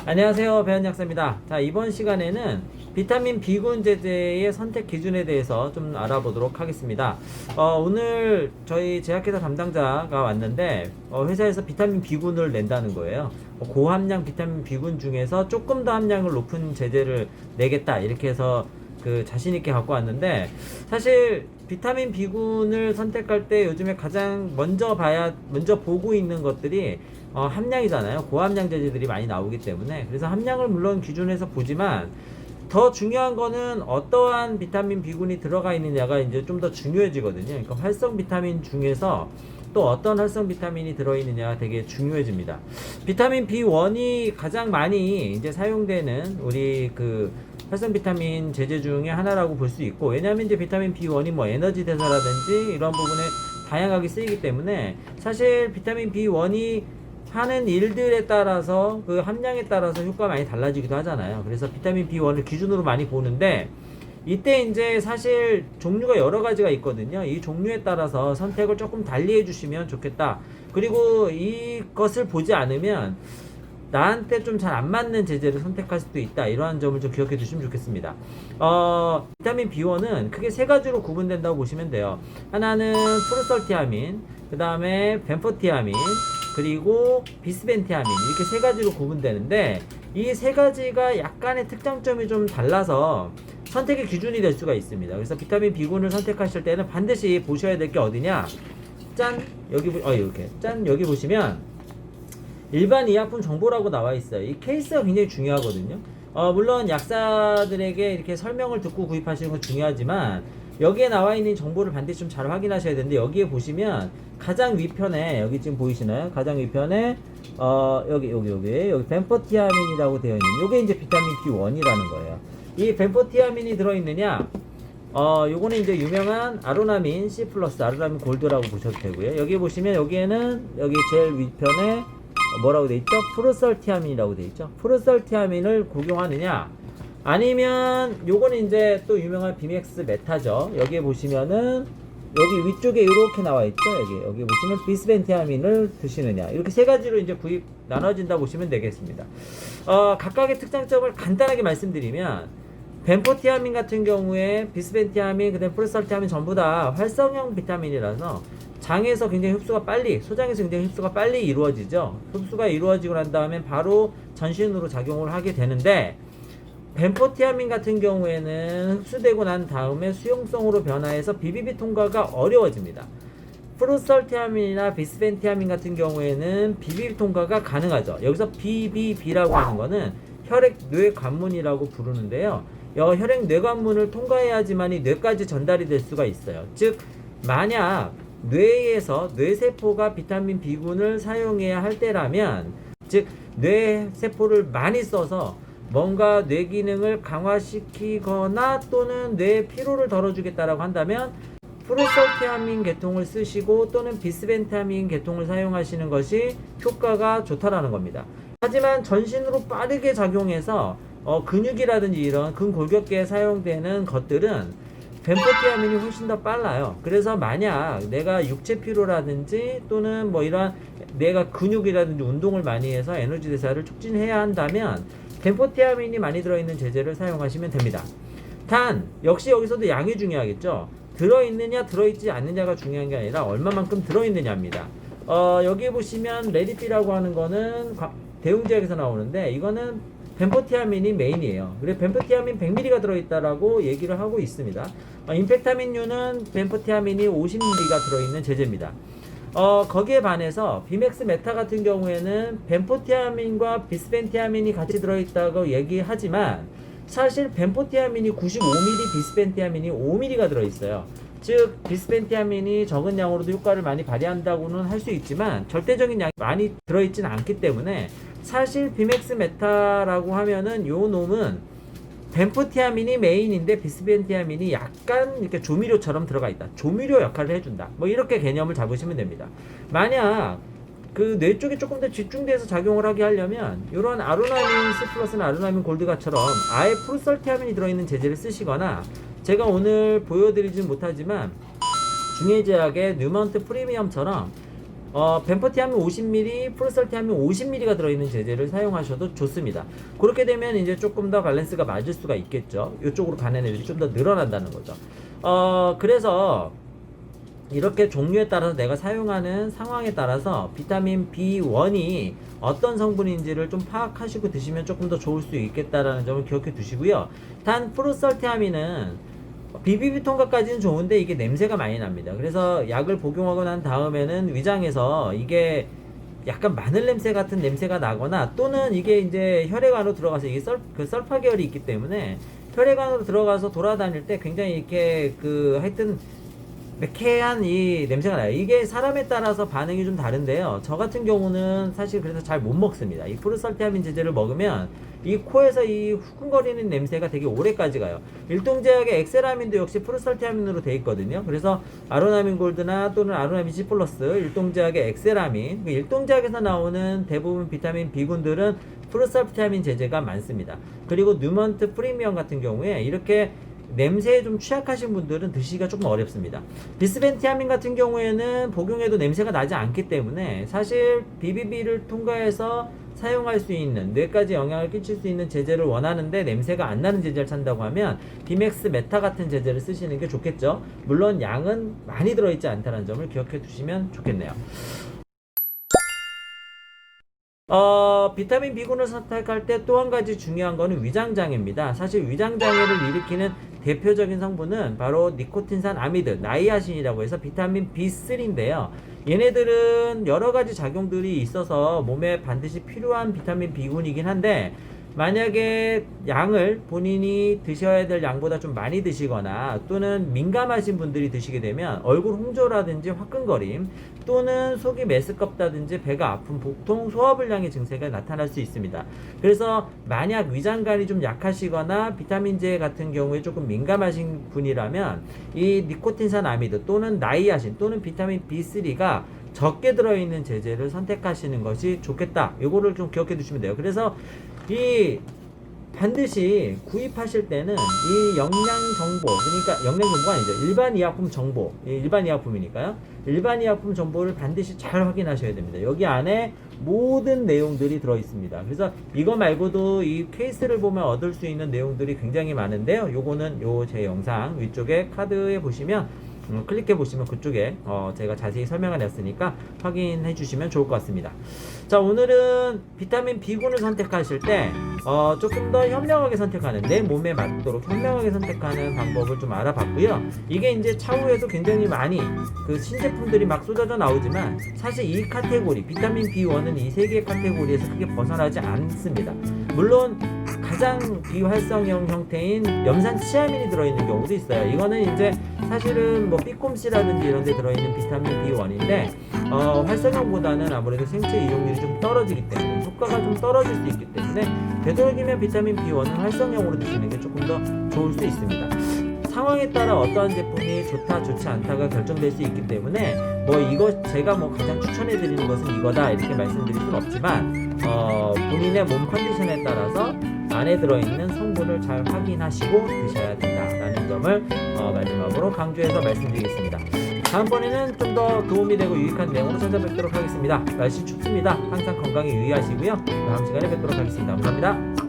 안녕하세요, 배현약사입니다. 자, 이번 시간에는 비타민 B군 제제의 선택 기준에 대해서 좀 알아보도록 하겠습니다. 오늘 저희 제약회사 담당자가 왔는데 회사에서 비타민 B군을 낸다는 거예요. 고함량 비타민 B군 중에서 조금 더 함량을 높은 제제를 내겠다, 이렇게 해서 그 자신 있게 갖고 왔는데, 사실 비타민 B군을 선택할 때 요즘에 가장 먼저 보고 있는 것들이 함량이잖아요. 고함량 제제들이 많이 나오기 때문에. 그래서 함량을 물론 기준에서 보지만, 더 중요한 거는 어떠한 비타민 B군이 들어가 있느냐가 이제 좀 더 중요해지거든요. 그러니까 활성 비타민 중에서 또 어떤 활성 비타민이 들어있느냐가 되게 중요해집니다. 비타민 B1이 가장 많이 이제 사용되는 우리 그 활성 비타민 제제 중에 하나라고 볼 수 있고, 왜냐하면 이제 비타민 B1이 뭐 에너지 대사라든지 이런 부분에 다양하게 쓰이기 때문에, 사실 비타민 B1이 하는 일들에 따라서 그 함량에 따라서 효과가 많이 달라지기도 하잖아요. 그래서 비타민 B1을 기준으로 많이 보는데, 이때 이제 사실 종류가 여러 가지가 있거든요. 이 종류에 따라서 선택을 조금 달리 해주시면 좋겠다. 그리고 이것을 보지 않으면 나한테 좀 잘 안 맞는 제제를 선택할 수도 있다, 이러한 점을 좀 기억해 두시면 좋겠습니다. 비타민 B1은 크게 세 가지로 구분된다고 보시면 돼요. 하나는 프로설티아민, 그 다음에 벤포티아민, 그리고 비스벤티아민, 이렇게 세 가지로 구분되는데, 이 세 가지가 약간의 특장점이 좀 달라서 선택의 기준이 될 수가 있습니다. 그래서 비타민 B군을 선택하실 때는 반드시 보셔야 될 게 어디냐, 짠, 여기 이렇게 짠, 여기 보시면 일반 의약품 정보라고 나와 있어요. 이 케이스가 굉장히 중요하거든요. 물론 약사들에게 이렇게 설명을 듣고 구입하시는 건 중요하지만, 여기에 나와 있는 정보를 반드시 좀 잘 확인하셔야 되는데, 여기에 보시면 가장 위편에, 여기 지금 보이시나요? 가장 위편에 여기 벤포티아민이라고 되어 있는, 요게 이제 비타민 B1이라는 거예요. 이 벤포티아민이 들어있느냐, 요거는 이제 유명한 아로나민 C+, 아로나민 골드라고 보셔도 되고요. 여기 보시면 여기에는 여기 제일 위편에 뭐라고 돼 있죠? 프로설티아민이라고 돼 있죠. 프로설티아민을 복용하느냐, 아니면 요거는 이제 또 유명한 비맥스 메타죠. 여기에 보시면은 여기 위쪽에 이렇게 나와 있죠. 여기 보시면 비스벤티아민을 드시느냐, 이렇게 세 가지로 이제 구입 나눠진다 보시면 되겠습니다. 각각의 특장점을 간단하게 말씀드리면, 벤포티아민 같은 경우에 비스벤티아민, 그다음 프로설티아민 전부 다 활성형 비타민이라서 장에서 굉장히 흡수가 빨리, 소장에서 굉장히 흡수가 빨리 이루어지죠. 흡수가 이루어지고 난 다음에 바로 전신으로 작용을 하게 되는데, 벤포티아민 같은 경우에는 흡수되고 난 다음에 수용성으로 변화해서 BBB 통과가 어려워집니다. 프로설티아민이나 비스벤티아민 같은 경우에는 BBB 통과가 가능하죠. 여기서 BBB라고 하는 거는 혈액 뇌관문이라고 부르는데요. 혈액 뇌관문을 통과해야지만이 뇌까지 전달이 될 수가 있어요. 즉, 만약 뇌에서 뇌세포가 비타민 B군을 사용해야 할 때라면, 즉 뇌세포를 많이 써서 뭔가 뇌 기능을 강화시키거나 또는 뇌 피로를 덜어주겠다라고 한다면 프로설티아민 계통을 쓰시고 또는 비스벤타민 계통을 사용하시는 것이 효과가 좋다라는 겁니다. 하지만 전신으로 빠르게 작용해서 근육이라든지 이런 근골격계에 사용되는 것들은 벤포티아민이 훨씬 더 빨라요. 그래서 만약 내가 육체 피로라든지 또는 뭐 이런 내가 근육이라든지 운동을 많이 해서 에너지 대사를 촉진해야 한다면 벤포티아민이 많이 들어있는 제제를 사용하시면 됩니다. 단 역시 여기서도 양이 중요하겠죠. 들어있느냐 들어있지 않느냐가 중요한 게 아니라 얼마만큼 들어있느냐입니다. 여기 보시면 레디피라고 하는 거는 대웅제약에서 나오는데, 이거는 벤포티아민이 메인이에요. 그래서 벤포티아민 100mg가 들어있다라고 얘기를 하고 있습니다. 임팩타민유는 벤포티아민이 50mg가 들어있는 제제입니다. 거기에 반해서 비맥스 메타 같은 경우에는 벤포티아민과 비스벤티아민이 같이 들어있다고 얘기하지만, 사실 벤포티아민이 95mg, 비스벤티아민이 5mg가 들어있어요. 즉 비스벤티아민이 적은 양으로도 효과를 많이 발휘한다고는 할 수 있지만 절대적인 양이 많이 들어있지는 않기 때문에, 사실 비맥스 메타라고 하면은 요 놈은 벤포티아민이 메인인데 비스벤티아민이 약간 이렇게 조미료처럼 들어가 있다, 조미료 역할을 해준다, 뭐 이렇게 개념을 잡으시면 됩니다. 만약 그 뇌 쪽에 조금 더 집중돼서 작용을 하게 하려면 이런 아로나민 C+나 아로나민 골드가처럼 아예 프로설티아민이 들어있는 제제를 쓰시거나, 제가 오늘 보여드리진 못하지만 중해제약의 뉴먼트 프리미엄처럼 벤퍼티아민 50ml, 프로설티아민 50ml가 들어있는 제제를 사용하셔도 좋습니다. 그렇게 되면 이제 조금 더 밸런스가 맞을 수가 있겠죠. 이쪽으로 가는 애들이 좀 더 늘어난다는 거죠. 그래서 이렇게 종류에 따라서 내가 사용하는 상황에 따라서 비타민 B1이 어떤 성분인지를 좀 파악하시고 드시면 조금 더 좋을 수 있겠다라는 점을 기억해 두시고요. 단 프로설티아민은 비비비 통과까지는 좋은데 이게 냄새가 많이 납니다. 그래서 약을 복용하고 난 다음에는 위장에서 이게 약간 마늘 냄새 같은 냄새가 나거나 또는 이게 이제 혈액 안으로 들어가서 이게 설파 계열이 있기 때문에 혈액 안으로 들어가서 돌아다닐 때 굉장히 이렇게 하여튼 매캐한 이 냄새가 나요. 이게 사람에 따라서 반응이 좀 다른데요. 저 같은 경우는 사실 그래서 잘 못 먹습니다. 이 프루설티아민 제제를 먹으면 이 코에서 이 후끈거리는 냄새가 되게 오래까지 가요. 일동제약의 엑세라민도 역시 프루설티아민으로 되어 있거든요. 그래서 아로나민 골드나 또는 아로나민 C 플러스, 일동제약의 엑세라민, 일동제약에서 나오는 대부분 비타민 B군들은 프루설티아민 제제가 많습니다. 그리고 뉴먼트 프리미엄 같은 경우에 이렇게 냄새에 좀 취약하신 분들은 드시기가 조금 어렵습니다. 비스벤티아민 같은 경우에는 복용해도 냄새가 나지 않기 때문에 사실 BBB를 통과해서 사용할 수 있는 뇌까지 영향을 끼칠 수 있는 제제를 원하는데 냄새가 안 나는 제제를 찾는다고 하면 비맥스 메타 같은 제제를 쓰시는 게 좋겠죠. 물론 양은 많이 들어있지 않다는 점을 기억해 두시면 좋겠네요. 비타민 B군을 선택할 때 또 한 가지 중요한 거는 위장장애입니다. 사실 위장장애를 일으키는 대표적인 성분은 바로 니코틴산 아미드, 나이아신이라고 해서 비타민 B3인데요. 얘네들은 여러 가지 작용들이 있어서 몸에 반드시 필요한 비타민 B군이긴 한데 만약에 양을 본인이 드셔야 될 양보다 좀 많이 드시거나 또는 민감하신 분들이 드시게 되면 얼굴 홍조라든지 화끈거림 또는 속이 메스껍다든지 배가 아픈 복통, 소화불량의 증세가 나타날 수 있습니다. 그래서 만약 위장관이 좀 약하시거나 비타민제 같은 경우에 조금 민감하신 분이라면 이 니코틴산 아미드 또는 나이아신 또는 비타민 B3가 적게 들어있는 제제를 선택하시는 것이 좋겠다. 요거를 좀 기억해 두시면 돼요. 그래서 이 반드시 구입하실 때는 이 영양 정보, 그러니까 영양 정보가 아니죠. 일반 의약품 정보, 일반 의약품이니까요. 일반 의약품 정보를 반드시 잘 확인하셔야 됩니다. 여기 안에 모든 내용들이 들어 있습니다. 그래서 이거 말고도 이 케이스를 보면 얻을 수 있는 내용들이 굉장히 많은데요. 요거는 제 영상 위쪽에 카드에 보시면 클릭해 보시면 그쪽에 제가 자세히 설명을 냈으니까 확인해 주시면 좋을 것 같습니다. 자, 오늘은 비타민 B군을 선택하실 때 조금 더 현명하게 선택하는, 내 몸에 맞도록 현명하게 선택하는 방법을 좀 알아봤고요. 이게 이제 차후에도 굉장히 많이 신제품들이 막 쏟아져 나오지만 사실 이 카테고리 비타민 B1은 이 세 개의 카테고리에서 크게 벗어나지 않습니다. 물론 가장 비활성형 형태인 염산 치아민이 들어있는 경우도 있어요. 이거는 이제 사실은 뭐 B콤씨라든지 이런 데 들어있는 비타민 B1인데 활성형보다는 아무래도 생체 이용률이 좀 떨어지기 때문에 효과가 좀 떨어질 수 있기 때문에 되도록이면 비타민 B1은 활성형으로 드시는 게 조금 더 좋을 수 있습니다. 상황에 따라 어떠한 제품이 좋다 좋지 않다가 결정될 수 있기 때문에 뭐 이거 제가 뭐 가장 추천해 드리는 것은 이거다 이렇게 말씀드릴 수는 없지만 본인의 몸 컨디션에 따라서 안에 들어있는 성분을 잘 확인하시고 드셔야 된다라는 점을 마지막으로 강조해서 말씀드리겠습니다. 다음번에는 좀 더 도움이 되고 유익한 내용으로 찾아뵙도록 하겠습니다. 날씨 춥습니다. 항상 건강에 유의하시고요. 다음 시간에 뵙도록 하겠습니다. 감사합니다.